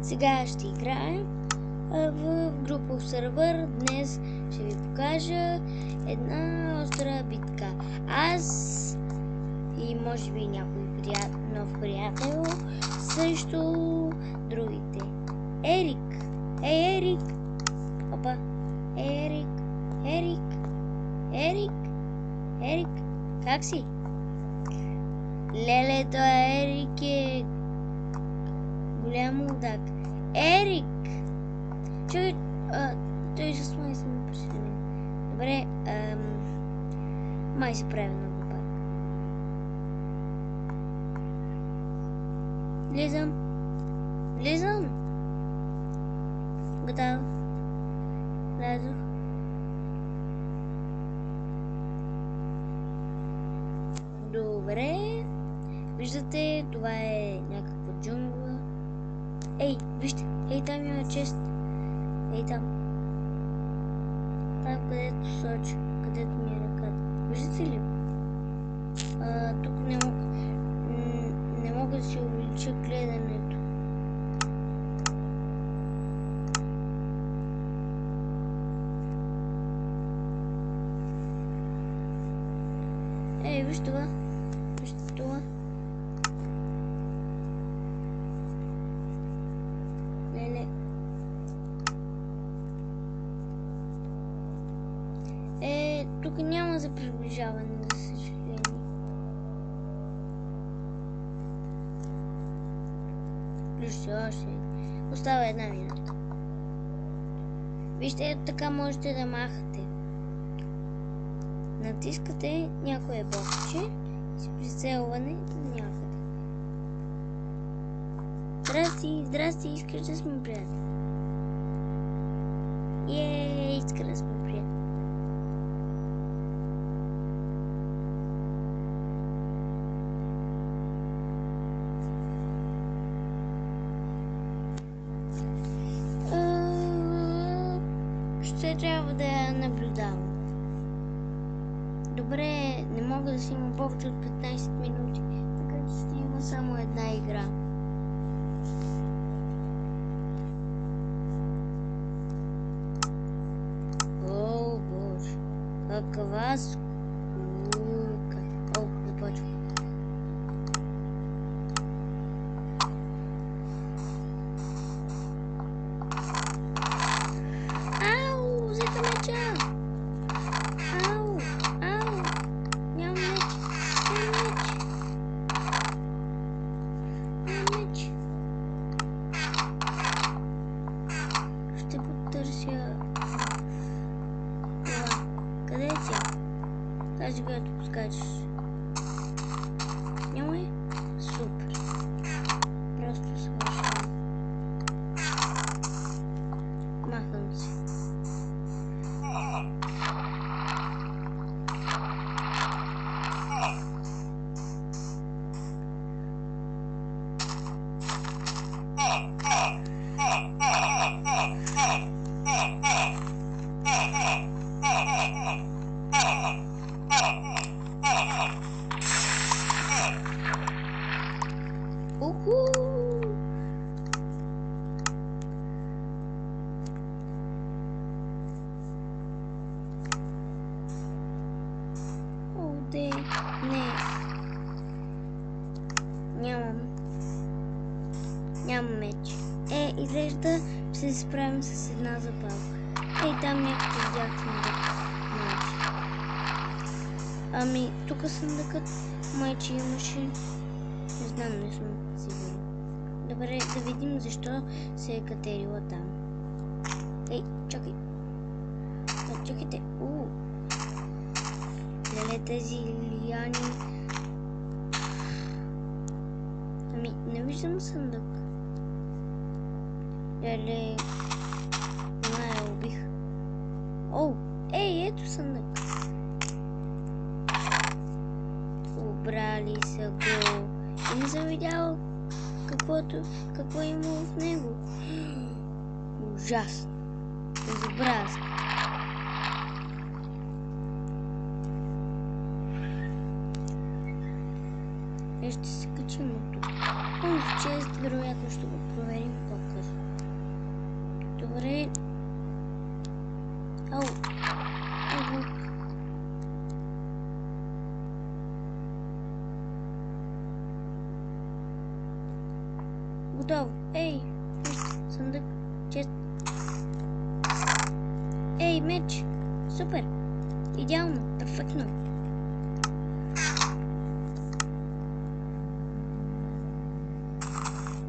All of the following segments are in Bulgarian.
Сега ще играем в групов сървър. Днес ще ви покажа една остра битка. Аз и може би някой нов приятел срещу другите. Ерик! Ей, Ерик! Опа! Ерик! Ерик! Ерик! Ерик! Как си? Леле, той Ерик е голям мудак. Ерик! Чакай, той с май се ме присъедини. Добре, май се прави много пак. Влизам. Готово. Влязох. Добре. Виждате, това е някаква джунгла. Ей, вижте, ей там има чест. Ей там. Там където сочи, където ми е ръката. Виждате ли? Тук не мога да си увелича гледането. Ей, виж това. Вижте това. Леле. Тук няма за приближаване, за съжаление. Вижте, още. Остава една минута. Вижте, ето така можете да махате. Натискате някое боксче и с прицелване някъде. Здрасти, искаш да сме приятели. Иска да сме приятели. Ще трябва да я наблюдавам. Добре, не мога да си има повече от 15 минути, така че ще има само една игра. О, боже, каква скука. О, започва. Ау, взета меча! Ще потърся това. Къде е тя? Тази, която поскачаш. Няма ли? Супер. Просто съвършено. Махам се. Не. Нямам меч. Изглежда ще се справим с една запалка. Там някакъв видях съндък. Ами, тук съндъкът майче имаше. Не знам, не съм сигурен. Добре, да видим защо се е катерила там. Чакай. Чакайте. Леле, тези лияни. Ами, не виждам съндък. Леле, я убих. Ето съндък. Обрали са го. И не съм видяла какво има в него. Ужасно. Безобразно. Ще се качим от тук. Чест, вероятно ще го проверим по-късно. Добре. Ау. Ау. Готово. Ей, съндък. Чест. Ей, меч. Супер. Идеално. Перфектно.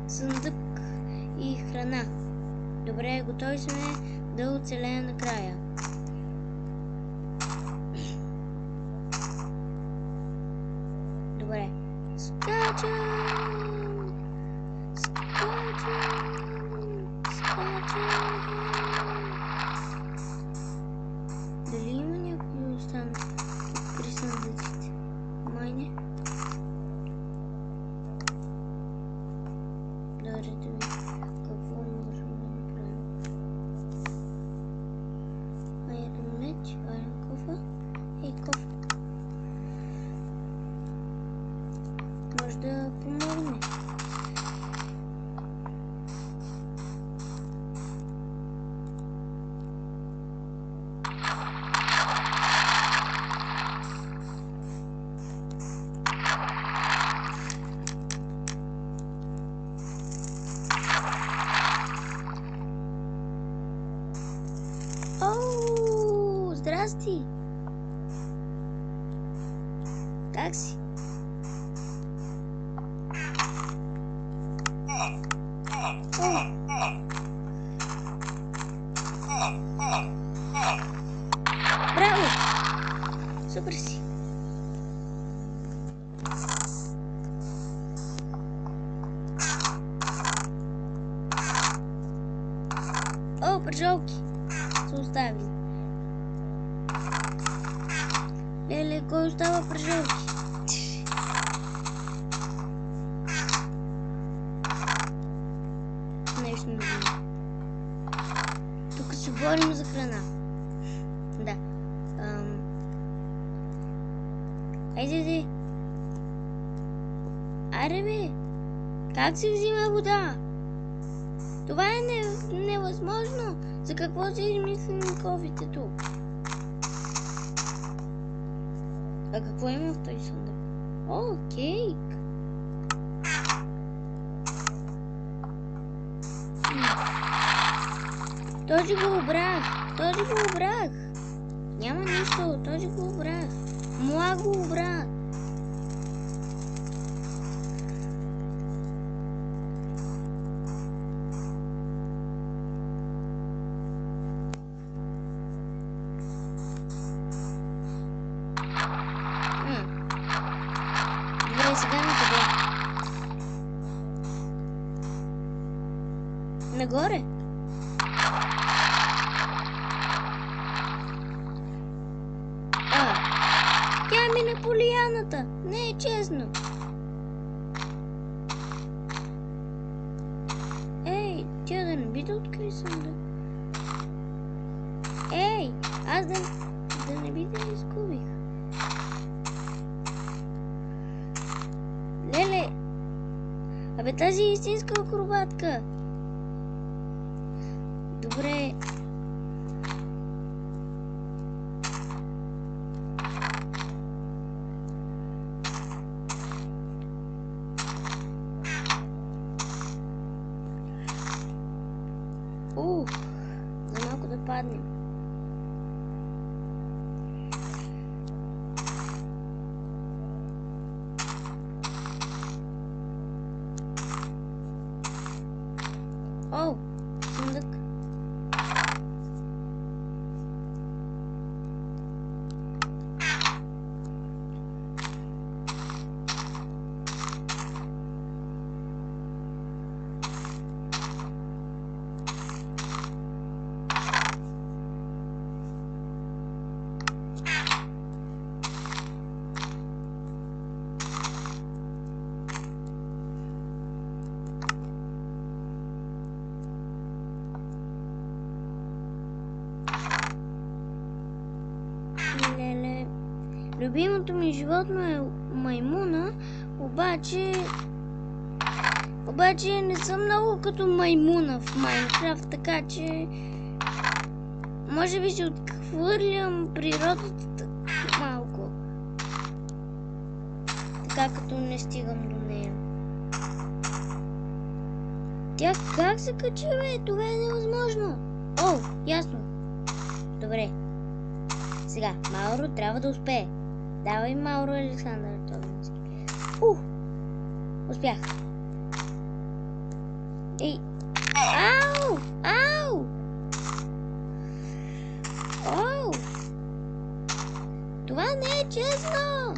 Съндък и храна. Добре, готови сме да оцелеем накрая. Добре. Скачам! Скачам! Скачам! Дали има някой остан при съндъците? Май не. Добре, да видим какво можем да направим. Айрон меч, айрон кофа. Ей, кофа. Може да помогне. Оу, здрасти! Как си? Браво! Супер си! О, пръжалки! Са оставили. Леле, кой остава пръжалки? Нещо не видим. Тук се борим за храна. Да. Айде. Аре бе! Как се взима вода? Това е невъзможно. За какво се измислим кофите тук? А какво има в този съндък? О, кейк! Този го обрах! Няма нищо, този го обрах! Мла го обрах! Добре, сега на къде? Нагоре? Тя мине по лияната. Не е честно. Ей, тя да не би да откри съндък. Ей, аз да не би да я изгубих. Леле! Абе, тази е истинска акробатка. Добре. За малко да паднем. О, съндък. Леле. Любимото ми животно е маймуна, обаче Обаче не съм много като маймуна в Майнкрафт, така че може би си отхвърлям природата малко. Така като не стигам до нея. Тя как се качи, бе? Това е невъзможно. О, ясно. Добре. Сега, Мауро трябва да успее. Давай, Мауро Александър Товински. Успях. Ей! Ау! Ау! Оу! Това не е честно!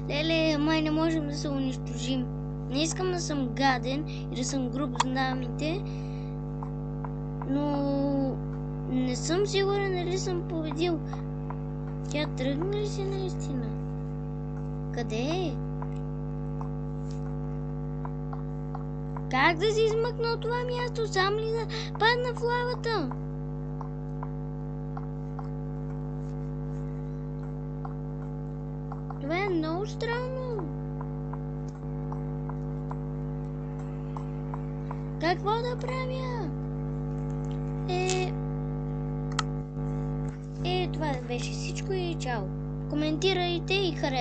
Леле, май не можем да се унищожим. Не искам да съм гаден и да съм груб с дамите, но не съм сигурен дали съм победил. Тя тръгна ли си наистина? Къде е? Как да се измъкна от това място? Сам ли да падна в лавата? Това е много странно. Какво да правя? Това беше всичко и чао. Коментирайте и харесвайте.